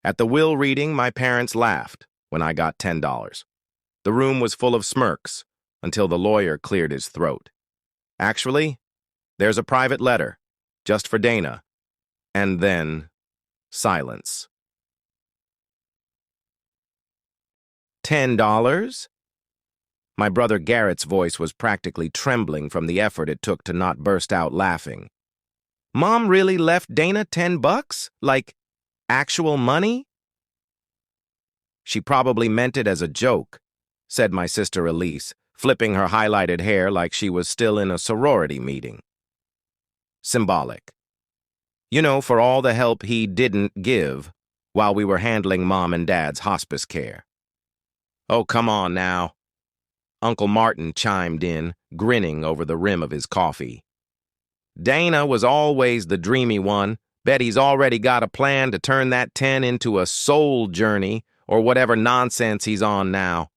At the will reading, my parents laughed when I got $10. The room was full of smirks until the lawyer cleared his throat. Actually, there's a private letter, just for Dana. And then, silence. $10? My brother Garrett's voice was practically trembling from the effort it took to not burst out laughing. Mom really left Dana $10? Like, actual money? She probably meant it as a joke, said my sister Elise, flipping her highlighted hair like she was still in a sorority meeting. Symbolic. You know, for all the help he didn't give while we were handling Mom and Dad's hospice care. Oh, come on now. Uncle Martin chimed in, grinning over the rim of his coffee. Dana was always the dreamy one. Bet he's already got a plan to turn that 10 into a soul journey or whatever nonsense he's on now.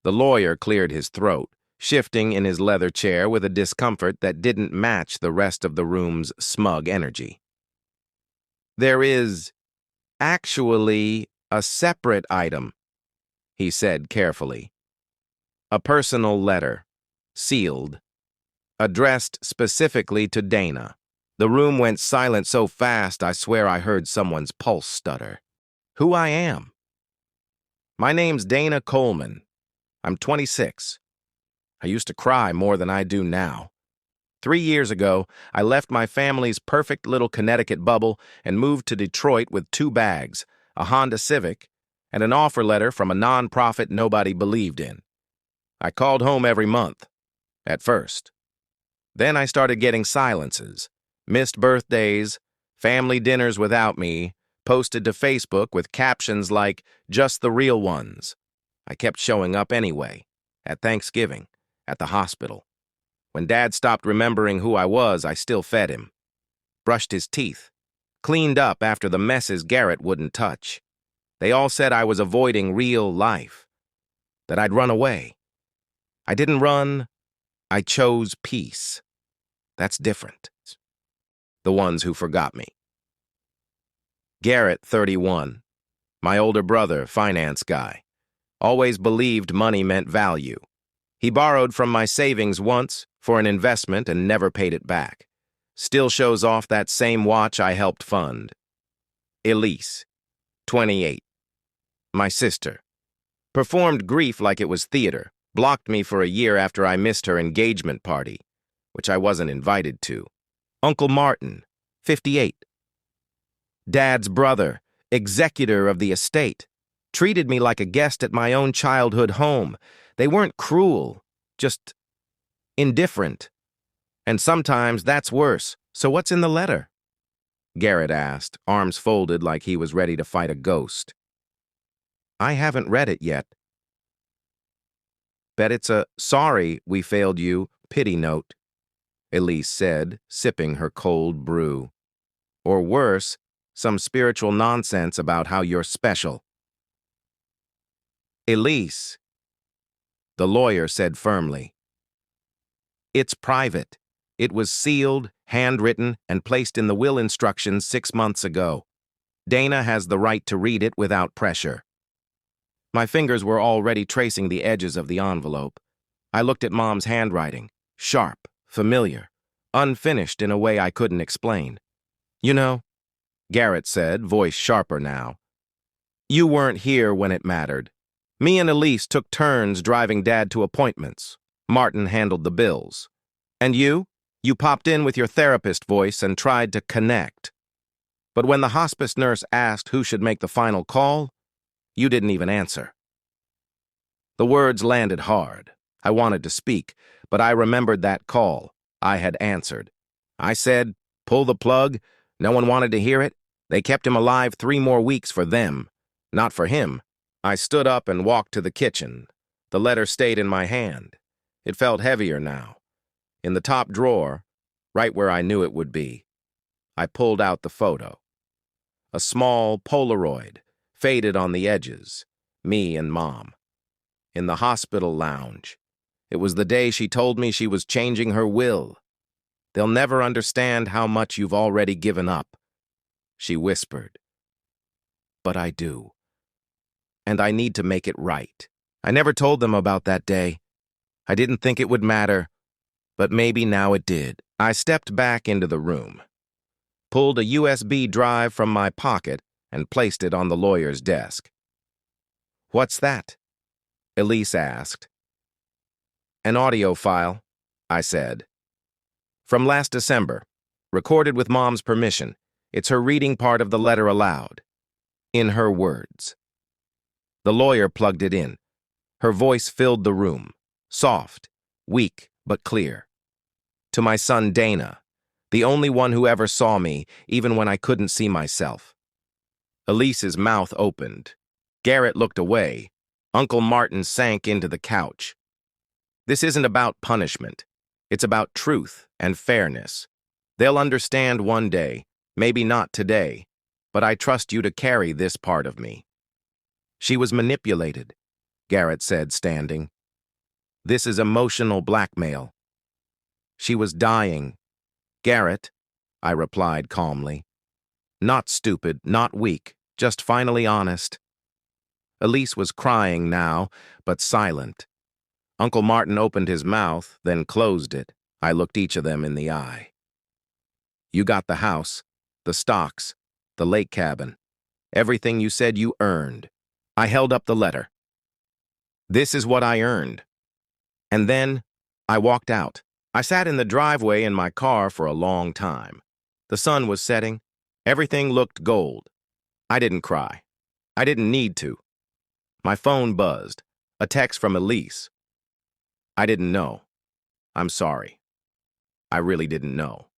The lawyer cleared his throat, shifting in his leather chair with a discomfort that didn't match the rest of the room's smug energy. There is actually a separate item, he said carefully. A personal letter, sealed, addressed specifically to Dana. The room went silent so fast I swear I heard someone's pulse stutter. Who I am? My name's Dana Coleman. I'm 26. I used to cry more than I do now. 3 years ago, I left my family's perfect little Connecticut bubble and moved to Detroit with 2 bags, a Honda Civic, and an offer letter from a nonprofit nobody believed in. I called home every month, at first. Then I started getting silences, missed birthdays, family dinners without me, posted to Facebook with captions like, "Just the real ones." I kept showing up anyway, at Thanksgiving, at the hospital. When Dad stopped remembering who I was, I still fed him. Brushed his teeth, cleaned up after the messes Garrett wouldn't touch. They all said I was avoiding real life, that I'd run away. I didn't run, I chose peace. That's different. The ones who forgot me. Garrett, 31. My older brother, finance guy. Always believed money meant value. He borrowed from my savings once for an investment and never paid it back. Still shows off that same watch I helped fund. Elise, 28. My sister. Performed grief like it was theater. Blocked me for a year after I missed her engagement party, which I wasn't invited to. Uncle Martin, 58. Dad's brother, executor of the estate. Treated me like a guest at my own childhood home. They weren't cruel, just indifferent. And sometimes that's worse. So what's in the letter? Garrett asked, arms folded like he was ready to fight a ghost. I haven't read it yet. Bet it's a "sorry we failed you" pity note, Elise said, sipping her cold brew. Or worse, some spiritual nonsense about how you're special. Elise, the lawyer said firmly. It's private. It was sealed, handwritten, and placed in the will instructions 6 months ago. Dana has the right to read it without pressure. My fingers were already tracing the edges of the envelope. I looked at Mom's handwriting, sharp, familiar, unfinished in a way I couldn't explain. You know, Garrett said, voice sharper now, you weren't here when it mattered. Me and Elise took turns driving Dad to appointments. Martin handled the bills. And you? You popped in with your therapist voice and tried to connect. But when the hospice nurse asked who should make the final call, you didn't even answer. The words landed hard. I wanted to speak, but I remembered that call. I had answered. I said, pull the plug. No one wanted to hear it. They kept him alive 3 more weeks for them, not for him. I stood up and walked to the kitchen. The letter stayed in my hand. It felt heavier now. In the top drawer, right where I knew it would be. I pulled out the photo. A small Polaroid, faded on the edges, me and Mom. In the hospital lounge. It was the day she told me she was changing her will. They'll never understand how much you've already given up, she whispered. but I do. And I need to make it right. I never told them about that day. I didn't think it would matter, but maybe now it did. I stepped back into the room, pulled a USB drive from my pocket, and placed it on the lawyer's desk. "What's that?" Elise asked. "An audio file," I said. "From last December, recorded with Mom's permission. It's her reading part of the letter aloud, in her words." The lawyer plugged it in. Her voice filled the room, soft, weak, but clear. "To my son Dana, the only one who ever saw me, even when I couldn't see myself." Elise's mouth opened. Garrett looked away. Uncle Martin sank into the couch. "This isn't about punishment. It's about truth and fairness. They'll understand one day, maybe not today, but I trust you to carry this part of me." "She was manipulated," Garrett said, standing. "This is emotional blackmail." "She was dying." "Garrett," I replied calmly. "Not stupid, not weak, just finally honest." Elise was crying now, but silent. Uncle Martin opened his mouth, then closed it. I looked each of them in the eye. "You got the house, the stocks, the lake cabin, everything you said you earned." I held up the letter. "This is what I earned." And then I walked out. I sat in the driveway in my car for a long time. The sun was setting. Everything looked gold. I didn't cry. I didn't need to. My phone buzzed. A text from Elise. "I didn't know. I'm sorry." I really didn't know.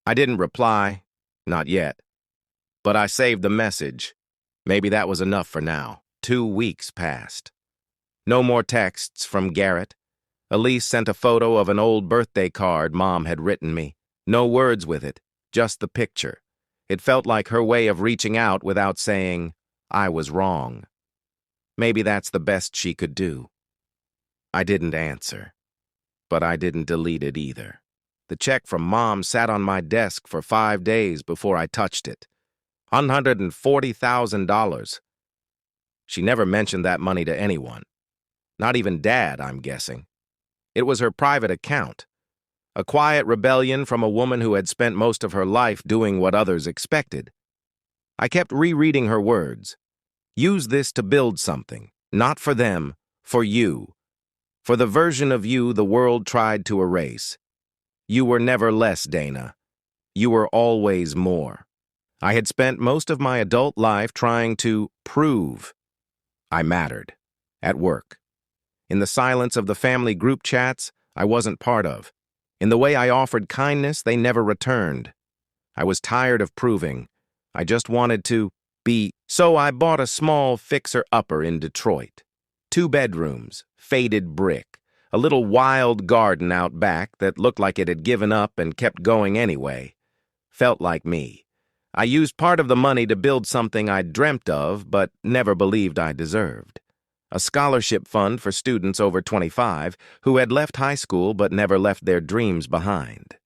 I didn't reply, not yet. But I saved the message. Maybe that was enough for now. 2 weeks passed. No more texts from Garrett. Elise sent a photo of an old birthday card Mom had written me. No words with it, just the picture. It felt like her way of reaching out without saying, "I was wrong." Maybe that's the best she could do. I didn't answer, but I didn't delete it either. The check from Mom sat on my desk for 5 days before I touched it. $140,000. She never mentioned that money to anyone. Not even Dad, I'm guessing. It was her private account. A quiet rebellion from a woman who had spent most of her life doing what others expected. I kept rereading her words. "Use this to build something, not for them, for you. For the version of you the world tried to erase. You were never less, Dana. You were always more." I had spent most of my adult life trying to prove I mattered. At work. In the silence of the family group chats I wasn't part of. In the way I offered kindness they never returned. I was tired of proving. I just wanted to be. So I bought a small fixer-upper in Detroit. 2 bedrooms, faded brick, a little wild garden out back that looked like it had given up and kept going anyway. Felt like me. I used part of the money to build something I'd dreamt of but never believed I deserved. A scholarship fund for students over 25 who had left high school but never left their dreams behind.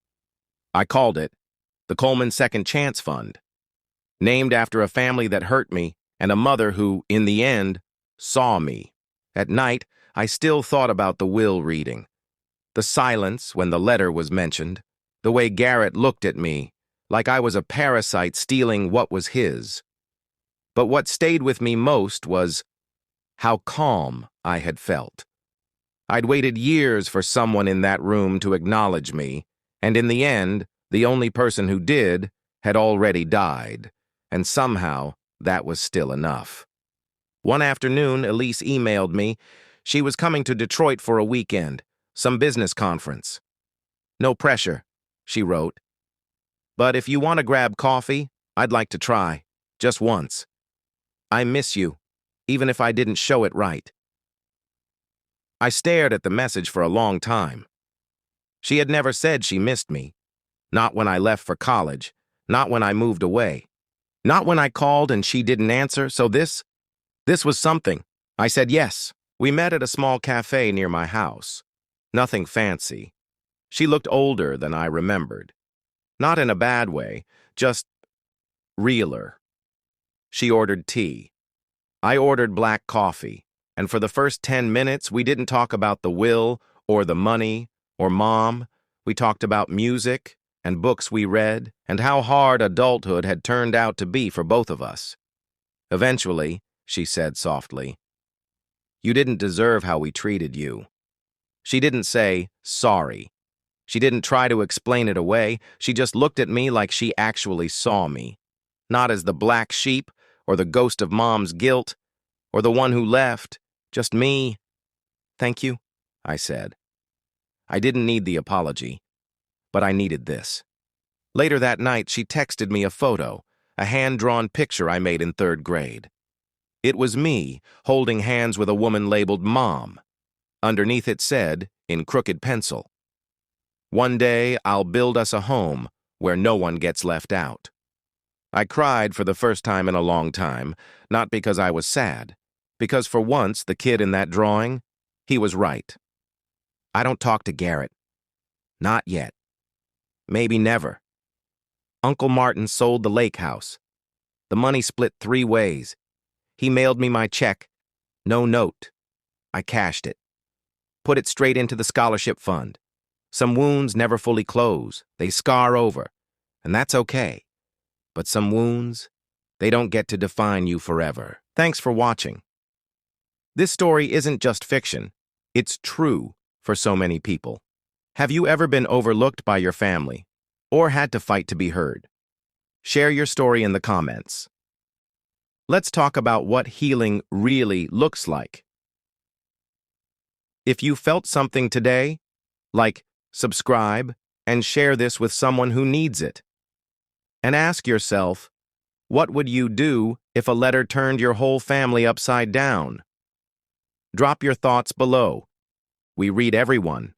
I called it the Coleman Second Chance Fund, named after a family that hurt me and a mother who, in the end, saw me. At night, I still thought about the will reading. The silence when the letter was mentioned, the way Garrett looked at me, like I was a parasite stealing what was his. But what stayed with me most was how calm I had felt. I'd waited years for someone in that room to acknowledge me, and in the end, the only person who did had already died, and somehow that was still enough. One afternoon, Elise emailed me. She was coming to Detroit for a weekend, some business conference. "No pressure," she wrote. "But if you want to grab coffee, I'd like to try, just once. I miss you, even if I didn't show it right." I stared at the message for a long time. She had never said she missed me. Not when I left for college, not when I moved away. Not when I called and she didn't answer, so this was something. I said yes. We met at a small cafe near my house. Nothing fancy. She looked older than I remembered. Not in a bad way, just realer. She ordered tea. I ordered black coffee, and for the first 10 minutes, we didn't talk about the will or the money or mom. We talked about music and books we read and how hard adulthood had turned out to be for both of us. Eventually, she said softly, "You didn't deserve how we treated you." She didn't say, "Sorry." She didn't try to explain it away. She just looked at me like she actually saw me. Not as the black sheep or the ghost of mom's guilt or the one who left, just me. "Thank you," I said. I didn't need the apology, but I needed this. Later that night, she texted me a photo, a hand-drawn picture I made in 3rd grade. It was me holding hands with a woman labeled Mom. Underneath it said, in crooked pencil, "One day I'll build us a home where no one gets left out." I cried for the first time in a long time, not because I was sad, because for once the kid in that drawing, he was right. I don't talk to Garrett. Not yet. Maybe never. Uncle Martin sold the lake house. The money split 3 ways. He mailed me my check. No note. I cashed it. Put it straight into the scholarship fund. Some wounds never fully close. They scar over. And that's okay. But some wounds, they don't get to define you forever. Thanks for watching. This story isn't just fiction. It's true for so many people. Have you ever been overlooked by your family or had to fight to be heard? Share your story in the comments. Let's talk about what healing really looks like. If you felt something today, like, subscribe, and share this with someone who needs it. And ask yourself, what would you do if a letter turned your whole family upside down? Drop your thoughts below. We read everyone.